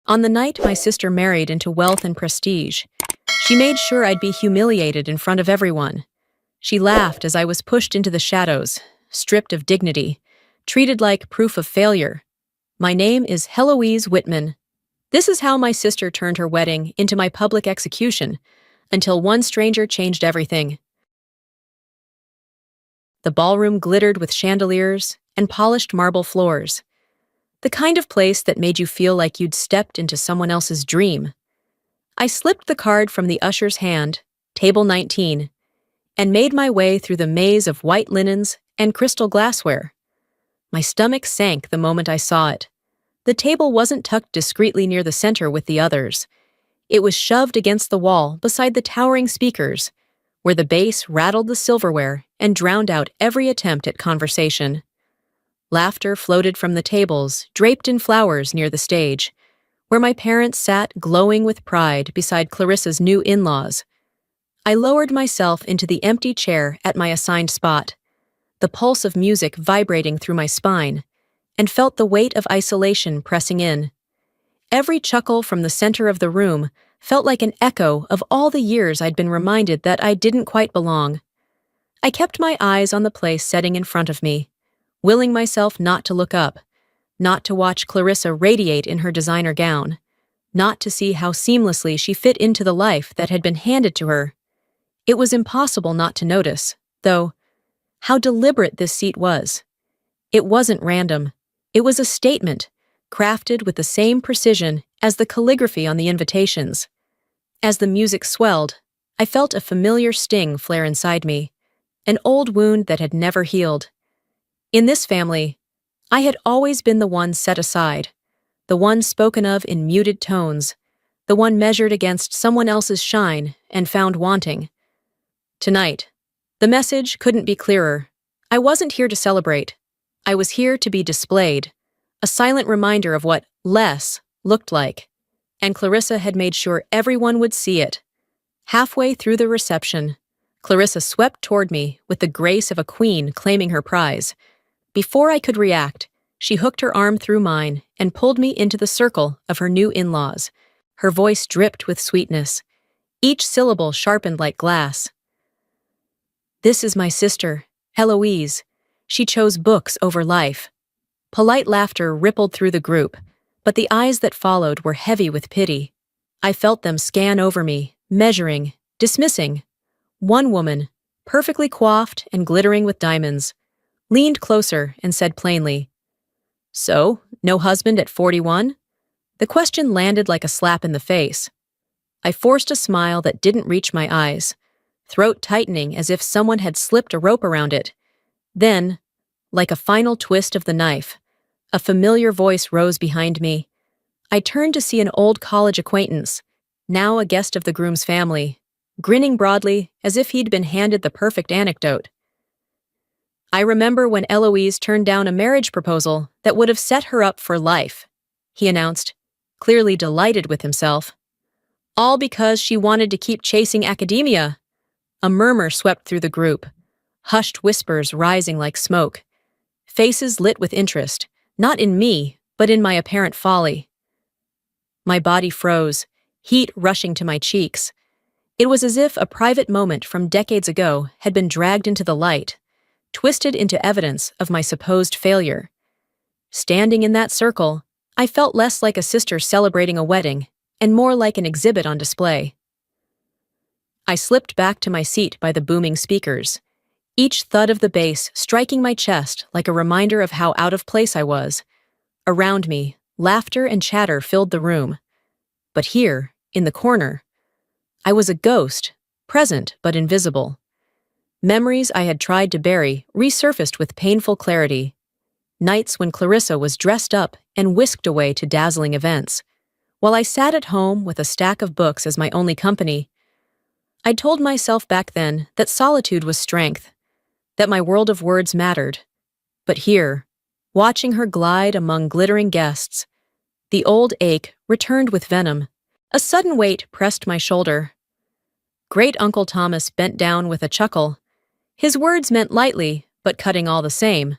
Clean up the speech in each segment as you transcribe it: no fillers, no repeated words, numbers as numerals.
On the night my sister married into wealth and prestige, she made sure I'd be humiliated in front of everyone. She laughed as I was pushed into the shadows, stripped of dignity, treated like proof of failure. My name is Heloise Whitman. This is how my sister turned her wedding into my public execution, until one stranger changed everything. The ballroom glittered with chandeliers and polished marble floors. The kind of place that made you feel like you'd stepped into someone else's dream. I slipped the card from the usher's hand, table 19, and made my way through the maze of white linens and crystal glassware. My stomach sank the moment I saw it. The table wasn't tucked discreetly near the center with the others. It was shoved against the wall beside the towering speakers, where the bass rattled the silverware and drowned out every attempt at conversation. Laughter floated from the tables, draped in flowers near the stage, where my parents sat glowing with pride beside Clarissa's new in-laws. I lowered myself into the empty chair at my assigned spot, the pulse of music vibrating through my spine, and felt the weight of isolation pressing in. Every chuckle from the center of the room felt like an echo of all the years I'd been reminded that I didn't quite belong. I kept my eyes on the place setting in front of me, willing myself not to look up, not to watch Clarissa radiate in her designer gown, not to see how seamlessly she fit into the life that had been handed to her. It was impossible not to notice, though, how deliberate this seat was. It wasn't random. It was a statement, crafted with the same precision as the calligraphy on the invitations. As the music swelled, I felt a familiar sting flare inside me, an old wound that had never healed. In this family, I had always been the one set aside, the one spoken of in muted tones, the one measured against someone else's shine and found wanting. Tonight, the message couldn't be clearer. I wasn't here to celebrate. I was here to be displayed, a silent reminder of what less looked like. And Clarissa had made sure everyone would see it. Halfway through the reception, Clarissa swept toward me with the grace of a queen claiming her prize. Before I could react, she hooked her arm through mine and pulled me into the circle of her new in-laws. Her voice dripped with sweetness, each syllable sharpened like glass. "This is my sister, Heloise. She chose books over life." Polite laughter rippled through the group, but the eyes that followed were heavy with pity. I felt them scan over me, measuring, dismissing. One woman, perfectly coiffed and glittering with diamonds, leaned closer and said plainly, "So, no husband at 41? The question landed like a slap in the face. I forced a smile that didn't reach my eyes, throat tightening as if someone had slipped a rope around it. Then, like a final twist of the knife, a familiar voice rose behind me. I turned to see an old college acquaintance, now a guest of the groom's family, grinning broadly as if he'd been handed the perfect anecdote. "I remember when Eloise turned down a marriage proposal that would have set her up for life," he announced, clearly delighted with himself. "All because she wanted to keep chasing academia." A murmur swept through the group, hushed whispers rising like smoke. Faces lit with interest, not in me, but in my apparent folly. My body froze, heat rushing to my cheeks. It was as if a private moment from decades ago had been dragged into the light, twisted into evidence of my supposed failure. Standing in that circle, I felt less like a sister celebrating a wedding and more like an exhibit on display. I slipped back to my seat by the booming speakers, each thud of the bass striking my chest like a reminder of how out of place I was. Around me, laughter and chatter filled the room. But here, in the corner, I was a ghost, present but invisible. Memories I had tried to bury resurfaced with painful clarity. Nights when Clarissa was dressed up and whisked away to dazzling events, while I sat at home with a stack of books as my only company. I told myself back then that solitude was strength, that my world of words mattered. But here, watching her glide among glittering guests, the old ache returned with venom. A sudden weight pressed my shoulder. Great Uncle Thomas bent down with a chuckle. His words meant lightly, but cutting all the same.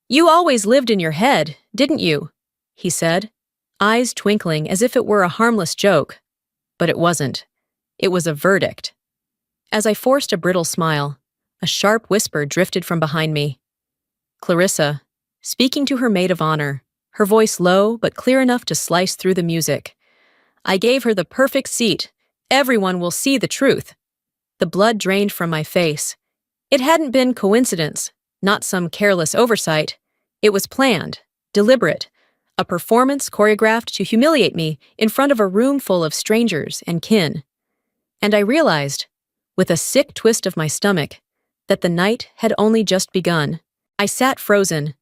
"You always lived in your head, didn't you?" he said, eyes twinkling as if it were a harmless joke. But it wasn't. It was a verdict. As I forced a brittle smile, a sharp whisper drifted from behind me. Clarissa, speaking to her maid of honor, her voice low but clear enough to slice through the music. I gave her the perfect seat. Everyone will see the truth. The blood drained from my face. It hadn't been coincidence, not some careless oversight. It was planned, deliberate, a performance choreographed to humiliate me in front of a room full of strangers and kin. And I realized, with a sick twist of my stomach, that the night had only just begun. I sat frozen,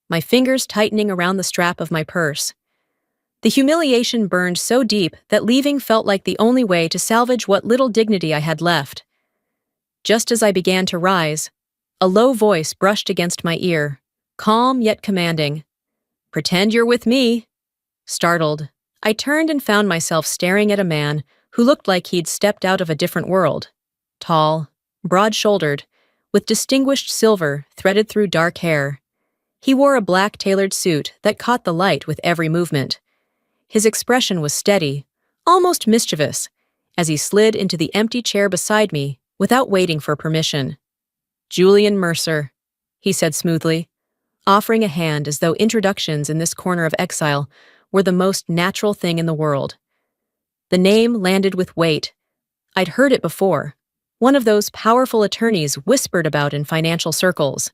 my fingers tightening around the strap of my purse. The humiliation burned so deep that leaving felt like the only way to salvage what little dignity I had left. Just as I began to rise, a low voice brushed against my ear, calm yet commanding. "Pretend you're with me." Startled, I turned and found myself staring at a man who looked like he'd stepped out of a different world. Tall, broad-shouldered, with distinguished silver threaded through dark hair. He wore a black tailored suit that caught the light with every movement. His expression was steady, almost mischievous, as he slid into the empty chair beside me without waiting for permission. "Julian Mercer," he said smoothly, offering a hand as though introductions in this corner of exile were the most natural thing in the world. The name landed with weight. I'd heard it before. One of those powerful attorneys whispered about in financial circles.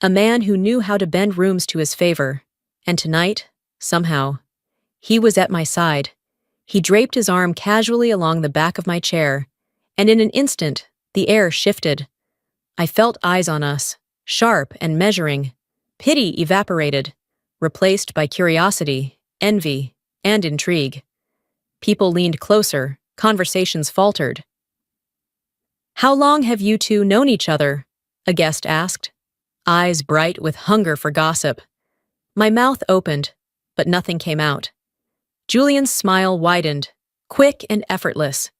A man who knew how to bend rooms to his favor. And tonight, somehow, he was at my side. He draped his arm casually along the back of my chair, and in an instant, the air shifted. I felt eyes on us, sharp and measuring. Pity evaporated, replaced by curiosity, envy, and intrigue. People leaned closer, conversations faltered. "How long have you two known each other?" a guest asked, eyes bright with hunger for gossip. My mouth opened, but nothing came out. Julian's smile widened, quick and effortless.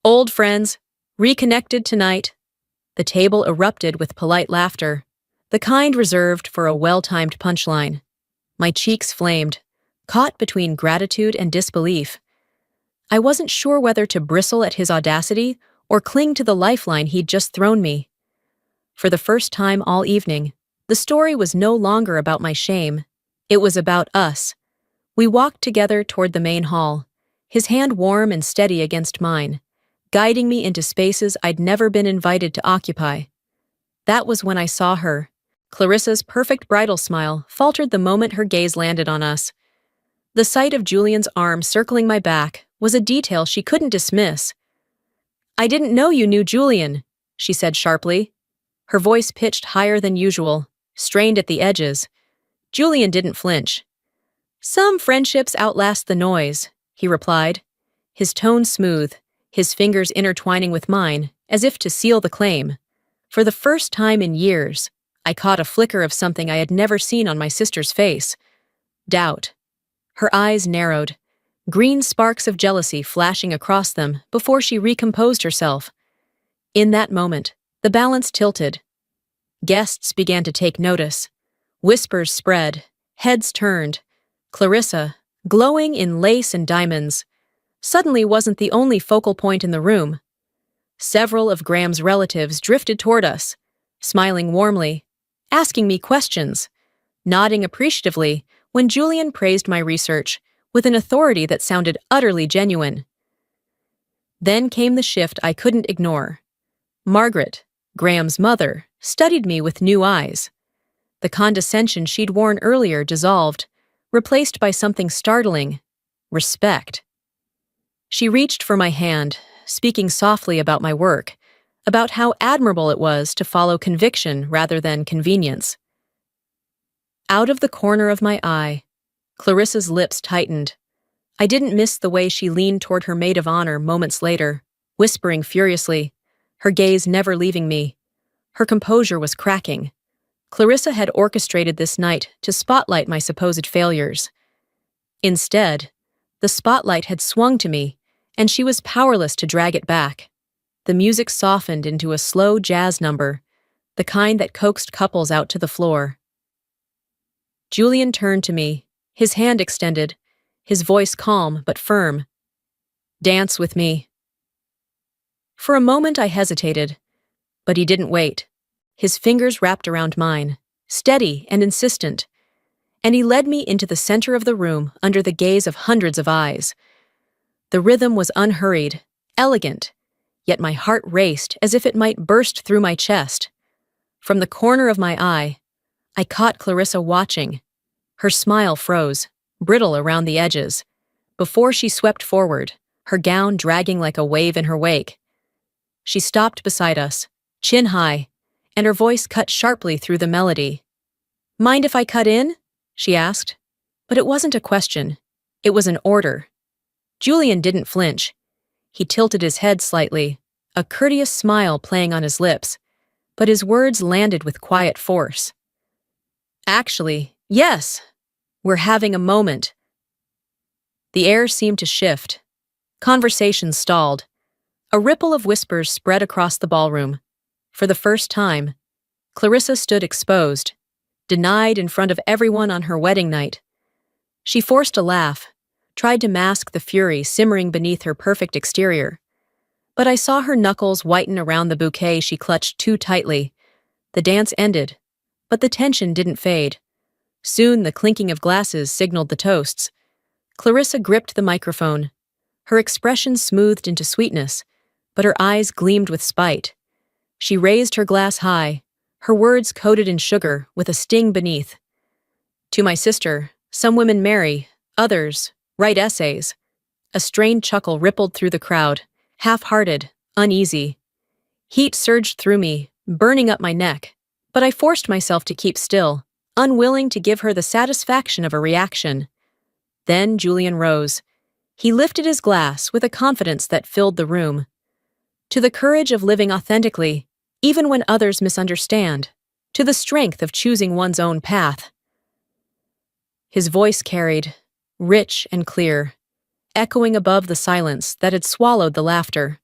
"Old friends, reconnected tonight." The table erupted with polite laughter, the kind reserved for a well-timed punchline. My cheeks flamed, caught between gratitude and disbelief. I wasn't sure whether to bristle at his audacity or cling to the lifeline he'd just thrown me. For the first time all evening, the story was no longer about my shame. It was about us. We walked together toward the main hall, his hand warm and steady against mine, guiding me into spaces I'd never been invited to occupy. That was when I saw her. Clarissa's perfect bridal smile faltered the moment her gaze landed on us. The sight of Julian's arm circling my back was a detail she couldn't dismiss. "I didn't know you knew Julian," she said sharply. Her voice pitched higher than usual, strained at the edges. Julian didn't flinch. "Some friendships outlast the noise," he replied, his tone smooth, his fingers intertwining with mine, as if to seal the claim. For the first time in years, I caught a flicker of something I had never seen on my sister's face. Doubt. Her eyes narrowed, green sparks of jealousy flashing across them before she recomposed herself. In that moment, the balance tilted. Guests began to take notice. Whispers spread, heads turned. Clarissa, glowing in lace and diamonds, suddenly wasn't the only focal point in the room. Several of Graham's relatives drifted toward us, smiling warmly, asking me questions, nodding appreciatively when Julian praised my research with an authority that sounded utterly genuine. Then came the shift I couldn't ignore. Margaret, Graham's mother, studied me with new eyes. The condescension she'd worn earlier dissolved, replaced by something startling: respect. She reached for my hand, speaking softly about my work, about how admirable it was to follow conviction rather than convenience. Out of the corner of my eye, Clarissa's lips tightened. I didn't miss the way she leaned toward her maid of honor moments later, whispering furiously, her gaze never leaving me. Her composure was cracking. Clarissa had orchestrated this night to spotlight my supposed failures. Instead, the spotlight had swung to me, and she was powerless to drag it back. The music softened into a slow jazz number, the kind that coaxed couples out to the floor. Julian turned to me, his hand extended, his voice calm but firm. "Dance with me." For a moment I hesitated, but he didn't wait. His fingers wrapped around mine, steady and insistent, and he led me into the center of the room under the gaze of hundreds of eyes. The rhythm was unhurried, elegant, yet my heart raced as if it might burst through my chest. From the corner of my eye, I caught Clarissa watching. Her smile froze, brittle around the edges, before she swept forward, her gown dragging like a wave in her wake. She stopped beside us, chin high, and her voice cut sharply through the melody. "Mind if I cut in?" she asked. But it wasn't a question. It was an order. Julian didn't flinch. He tilted his head slightly, a courteous smile playing on his lips, but his words landed with quiet force. "Actually, yes. We're having a moment." The air seemed to shift. Conversation stalled. A ripple of whispers spread across the ballroom. For the first time, Clarissa stood exposed, denied in front of everyone on her wedding night. She forced a laugh, tried to mask the fury simmering beneath her perfect exterior. But I saw her knuckles whiten around the bouquet she clutched too tightly. The dance ended, but the tension didn't fade. Soon the clinking of glasses signaled the toasts. Clarissa gripped the microphone. Her expression smoothed into sweetness, but her eyes gleamed with spite. She raised her glass high, her words coated in sugar with a sting beneath. "To my sister, some women marry, others write essays." A strained chuckle rippled through the crowd, half-hearted, uneasy. Heat surged through me, burning up my neck, but I forced myself to keep still, unwilling to give her the satisfaction of a reaction. Then Julian rose. He lifted his glass with a confidence that filled the room. To the courage of living authentically, even when others misunderstand. To the strength of choosing one's own path. His voice carried, rich and clear, echoing above the silence that had swallowed the laughter.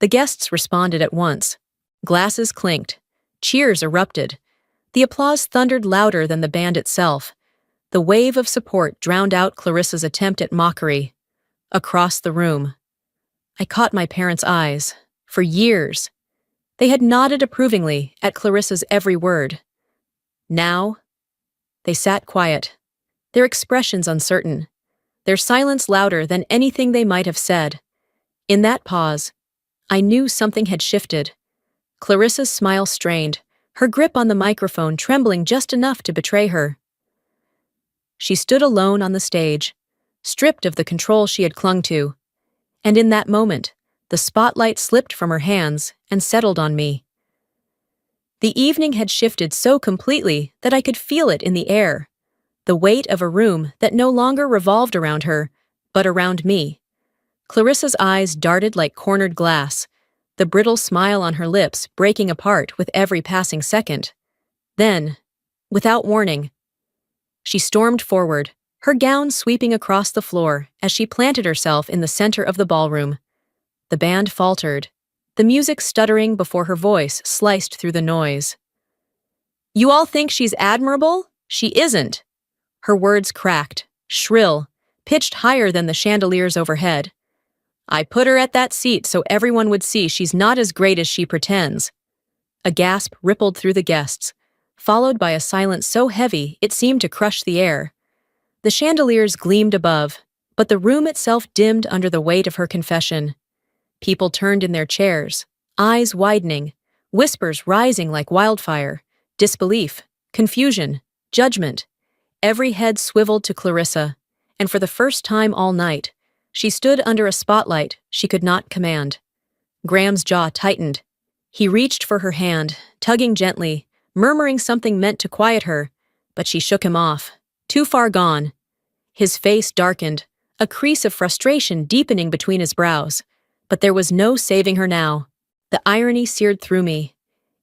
The guests responded at once. Glasses clinked. Cheers erupted. The applause thundered louder than the band itself. The wave of support drowned out Clarissa's attempt at mockery. Across the room, I caught my parents' eyes. For years, they had nodded approvingly at Clarissa's every word. Now, they sat quiet, their expressions uncertain, their silence louder than anything they might have said. In that pause, I knew something had shifted. Clarissa's smile strained, her grip on the microphone trembling just enough to betray her. She stood alone on the stage, stripped of the control she had clung to. And in that moment, the spotlight slipped from her hands and settled on me. The evening had shifted so completely that I could feel it in the air, the weight of a room that no longer revolved around her, but around me. Clarissa's eyes darted like cornered glass, the brittle smile on her lips breaking apart with every passing second. Then, without warning, she stormed forward, her gown sweeping across the floor as she planted herself in the center of the ballroom. The band faltered, the music stuttering before her voice sliced through the noise. "You all think she's admirable? She isn't." Her words cracked, shrill, pitched higher than the chandeliers overhead. "I put her at that seat so everyone would see she's not as great as she pretends." A gasp rippled through the guests, followed by a silence so heavy it seemed to crush the air. The chandeliers gleamed above, but the room itself dimmed under the weight of her confession. People turned in their chairs, eyes widening, whispers rising like wildfire, disbelief, confusion, judgment. Every head swiveled to Clarissa, and for the first time all night, she stood under a spotlight she could not command. Graham's jaw tightened. He reached for her hand, tugging gently, murmuring something meant to quiet her, but she shook him off. Too far gone. His face darkened, a crease of frustration deepening between his brows. But there was no saving her now. The irony seared through me.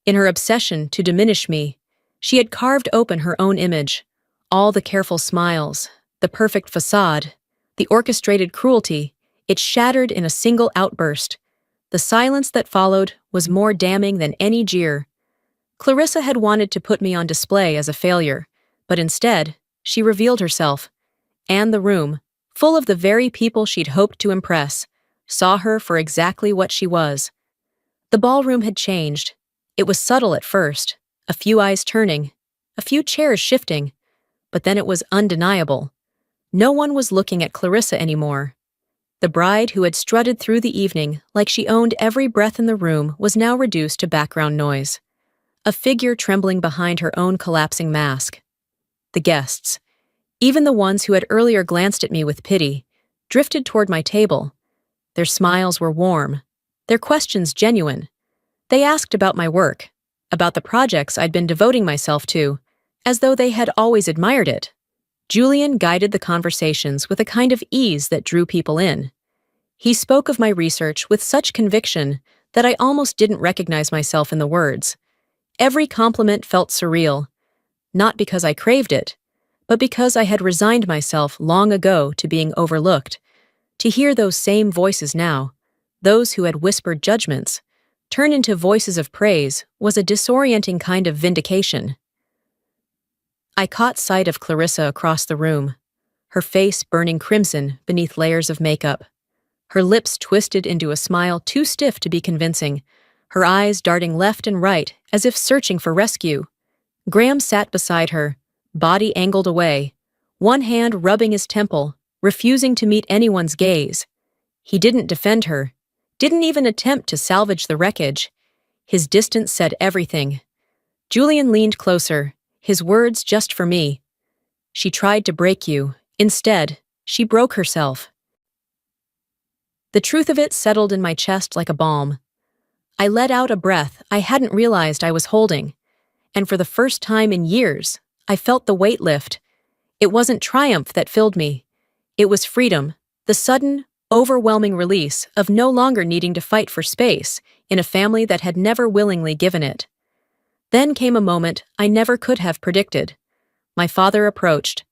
In her obsession to diminish me, she had carved open her own image. All the careful smiles, the perfect facade, the orchestrated cruelty, it shattered in a single outburst. The silence that followed was more damning than any jeer. Clarissa had wanted to put me on display as a failure, but instead, she revealed herself, And the room, full of the very people she'd hoped to impress, saw her for exactly what she was. The ballroom had changed. It was subtle at first, a few eyes turning, a few chairs shifting, but then it was undeniable. No one was looking at Clarissa anymore. The bride who had strutted through the evening like she owned every breath in the room was now reduced to background noise, a figure trembling behind her own collapsing mask. The guests, even the ones who had earlier glanced at me with pity, drifted toward my table. Their smiles were warm, their questions genuine. They asked about my work, about the projects I'd been devoting myself to, as though they had always admired it. Julian guided the conversations with a kind of ease that drew people in. He spoke of my research with such conviction that I almost didn't recognize myself in the words. Every compliment felt surreal, not because I craved it, but because I had resigned myself long ago to being overlooked. To hear those same voices now, those who had whispered judgments, turn into voices of praise was a disorienting kind of vindication. I caught sight of Clarissa across the room, her face burning crimson beneath layers of makeup, her lips twisted into a smile too stiff to be convincing, her eyes darting left and right as if searching for rescue. Graham sat beside her, body angled away, one hand rubbing his temple, refusing to meet anyone's gaze. He didn't defend her, didn't even attempt to salvage the wreckage. His distance said everything. Julian leaned closer, his words just for me. She tried to break you. Instead, she broke herself. The truth of it settled in my chest like a balm. I let out a breath I hadn't realized I was holding, and for the first time in years, I felt the weight lift. It wasn't triumph that filled me. It was freedom, the sudden, overwhelming release of no longer needing to fight for space in a family that had never willingly given it. Then came a moment I never could have predicted. My father approached.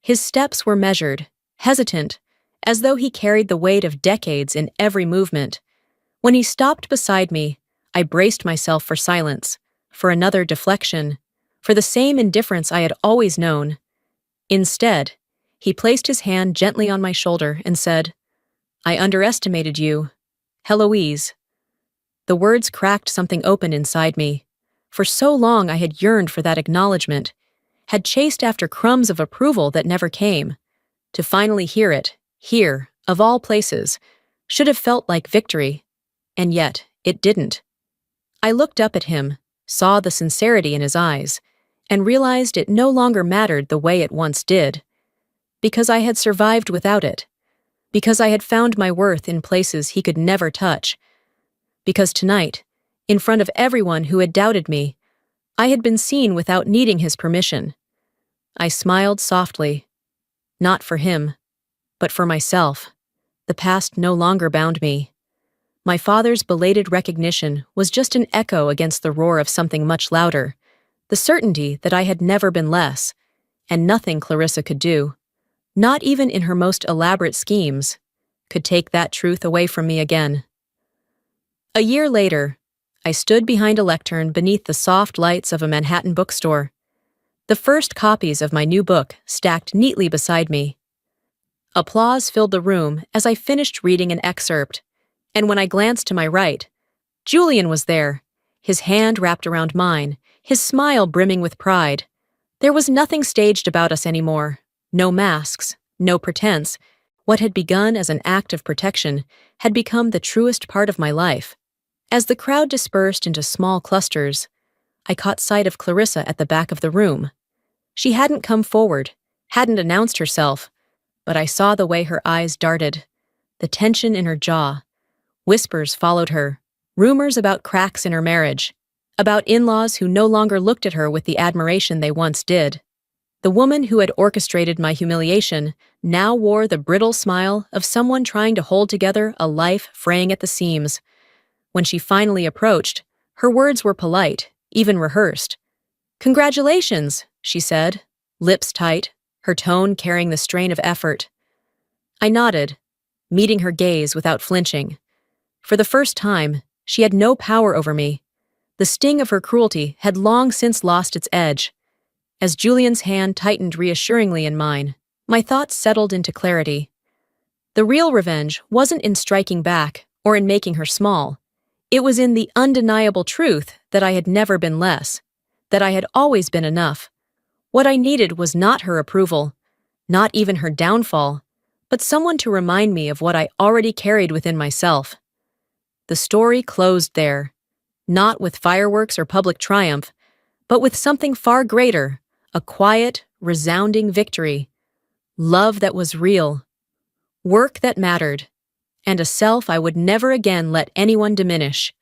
His steps were measured, hesitant, as though he carried the weight of decades in every movement. When he stopped beside me, I braced myself for silence, for another deflection, for the same indifference I had always known. Instead, he placed his hand gently on my shoulder and said, "I underestimated you, Heloise." The words cracked something open inside me. For so long I had yearned for that acknowledgement, had chased after crumbs of approval that never came. To finally hear it, here, of all places, should have felt like victory. And yet, it didn't. I looked up at him, saw the sincerity in his eyes, and realized it no longer mattered the way it once did. Because I had survived without it. Because I had found my worth in places he could never touch. Because tonight, in front of everyone who had doubted me, I had been seen without needing his permission. I smiled softly. Not for him, but for myself. The past no longer bound me. My father's belated recognition was just an echo against the roar of something much louder, the certainty that I had never been less, and nothing Clarissa could do, not even in her most elaborate schemes, could take that truth away from me again. A year later, I stood behind a lectern beneath the soft lights of a Manhattan bookstore. The first copies of my new book stacked neatly beside me. Applause filled the room as I finished reading an excerpt, and when I glanced to my right, Julian was there, his hand wrapped around mine, his smile brimming with pride. There was nothing staged about us anymore, no masks, no pretense. What had begun as an act of protection had become the truest part of my life. As the crowd dispersed into small clusters, I caught sight of Clarissa at the back of the room. She hadn't come forward, hadn't announced herself, but I saw the way her eyes darted, the tension in her jaw. Whispers followed her, rumors about cracks in her marriage, about in-laws who no longer looked at her with the admiration they once did. The woman who had orchestrated my humiliation now wore the brittle smile of someone trying to hold together a life fraying at the seams. When she finally approached, her words were polite, even rehearsed. "Congratulations," she said, lips tight, her tone carrying the strain of effort. I nodded, meeting her gaze without flinching. For the first time, she had no power over me. The sting of her cruelty had long since lost its edge. As Julian's hand tightened reassuringly in mine, My thoughts settled into clarity. The real revenge wasn't in striking back or in making her small. It was in the undeniable truth that I had never been less, that I had always been enough. What I needed was not her approval, not even her downfall, but someone to remind me of what I already carried within myself. The story closed there, not with fireworks or public triumph, but with something far greater, a quiet, resounding victory. Love that was real, work that mattered, and a self I would never again let anyone diminish.